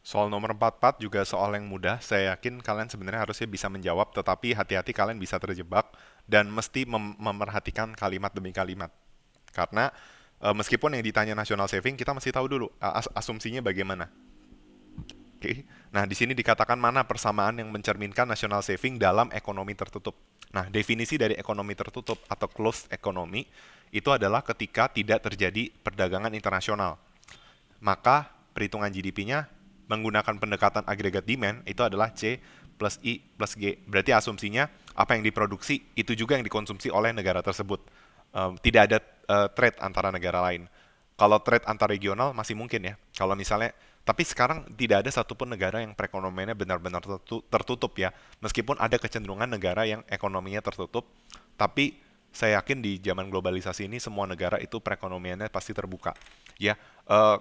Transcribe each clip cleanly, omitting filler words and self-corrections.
Soal nomor 44 juga soal yang mudah. Saya yakin kalian sebenarnya harusnya bisa menjawab, tetapi hati-hati kalian bisa terjebak dan mesti memerhatikan kalimat demi kalimat. Karena meskipun yang ditanya national saving, kita mesti tahu dulu asumsinya bagaimana. Oke. Nah, di sini dikatakan mana persamaan yang mencerminkan national saving dalam ekonomi tertutup. Nah, definisi dari ekonomi tertutup atau closed economy itu adalah ketika tidak terjadi perdagangan internasional. Maka perhitungan GDP-nya menggunakan pendekatan agregat demand itu adalah C plus I plus G. Berarti asumsinya apa yang diproduksi itu juga yang dikonsumsi oleh negara tersebut. Tidak ada trade antara negara lain. Kalau trade antar regional masih mungkin ya. Kalau misalnya, tapi sekarang tidak ada satupun negara yang perekonomiannya benar-benar tertutup ya. Meskipun ada kecenderungan negara yang ekonominya tertutup, tapi saya yakin di zaman globalisasi ini semua negara itu perekonomiannya pasti terbuka. Ya, eh,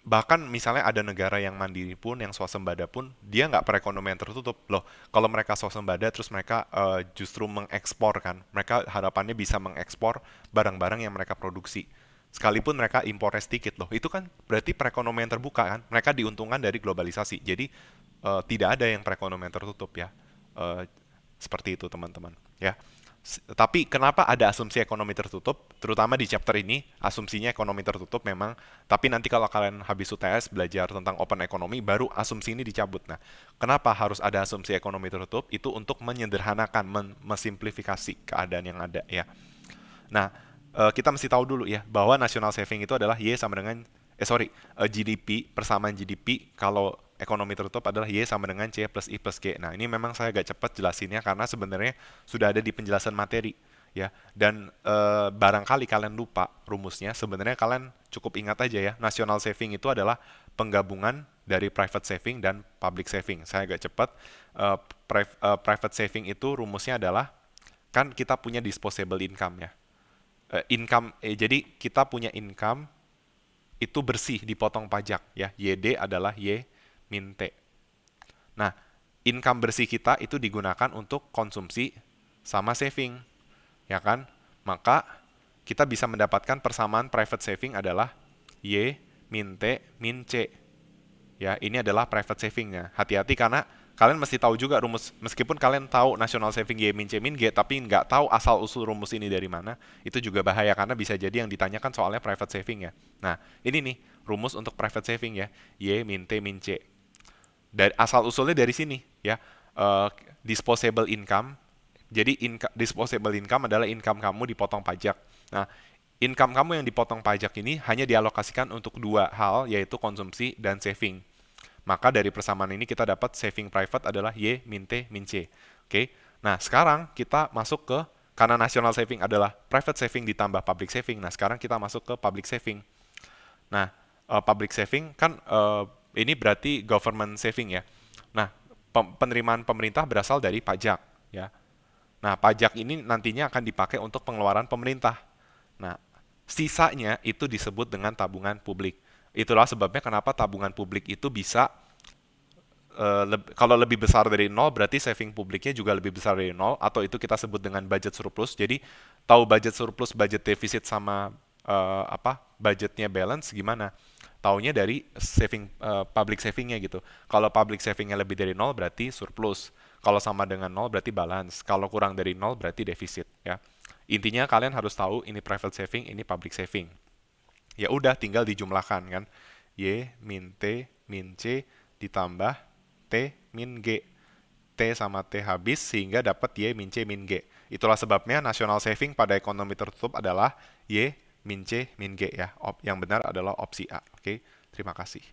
bahkan misalnya ada negara yang mandiri pun, yang swasembada pun, dia nggak perekonomian tertutup loh. Kalau mereka swasembada, terus mereka justru mengekspor kan, mereka harapannya bisa mengekspor barang-barang yang mereka produksi. Sekalipun mereka impornya sedikit loh, itu kan berarti perekonomian terbuka kan, mereka diuntungkan dari globalisasi. Jadi tidak ada yang perekonomian tertutup ya. Eh, Seperti itu teman-teman. Ya. Tapi kenapa ada asumsi ekonomi tertutup? Terutama di chapter ini, asumsinya ekonomi tertutup memang. Tapi nanti kalau kalian habis UTS belajar tentang open economy, baru asumsi ini dicabut. Nah, kenapa harus ada asumsi ekonomi tertutup? Itu untuk menyederhanakan, mesimplifikasi keadaan yang ada ya. Nah, kita mesti tahu dulu ya bahwa national saving itu adalah Y sama dengan GDP, persamaan GDP kalau ekonomi tertutup adalah Y sama dengan C plus I plus G. Nah, ini memang saya agak cepat jelasinnya karena sebenarnya sudah ada di penjelasan materi ya. Dan barangkali kalian lupa rumusnya, sebenarnya kalian cukup ingat aja ya, national saving itu adalah penggabungan dari private saving dan public saving. Saya agak cepat. Private saving itu rumusnya adalah, kan kita punya disposable income ya. Jadi kita punya income itu bersih dipotong pajak ya. YD adalah Y min T. Nah, income bersih kita itu digunakan untuk konsumsi sama saving, ya kan? Maka kita bisa mendapatkan persamaan private saving adalah Y min T min C. Ya, ini adalah private savingnya. Hati-hati karena kalian mesti tahu juga rumus. Meskipun kalian tahu national saving Y min C min G, tapi nggak tahu asal usul rumus ini dari mana, itu juga bahaya karena bisa jadi yang ditanyakan soalnya private saving ya. Nah, ini nih rumus untuk private saving ya. Y min T min C. Dari asal usulnya dari sini ya. Disposable income. Jadi disposable income adalah income kamu dipotong pajak. Nah, income kamu yang dipotong pajak ini hanya dialokasikan untuk dua hal, yaitu konsumsi dan saving. Maka dari persamaan ini kita dapat saving private adalah Y min T min C. Oke. Nah, sekarang kita masuk ke, karena national saving adalah private saving ditambah public saving. Nah, sekarang kita masuk ke public saving. Nah, public saving kan ini berarti government saving ya. Nah, penerimaan pemerintah berasal dari pajak ya. Nah, pajak ini nantinya akan dipakai untuk pengeluaran pemerintah. Nah, sisanya itu disebut dengan tabungan publik. Itulah sebabnya kenapa tabungan publik itu bisa, kalau lebih besar dari nol berarti saving publiknya juga lebih besar dari nol, atau itu kita sebut dengan budget surplus. Jadi tahu budget surplus, budget defisit sama budgetnya balance gimana? Taunya dari saving, public savingnya gitu. Kalau public savingnya lebih dari nol berarti surplus. Kalau sama dengan nol berarti balance. Kalau kurang dari nol berarti defisit ya. Intinya kalian harus tahu ini private saving, ini public saving. Ya udah tinggal dijumlahkan kan. Y min T min C ditambah T min G. T sama T habis sehingga dapat Y min C min G. Itulah sebabnya national saving pada ekonomi tertutup adalah Y min C min G ya. Yang benar adalah opsi A. Oke, terima kasih.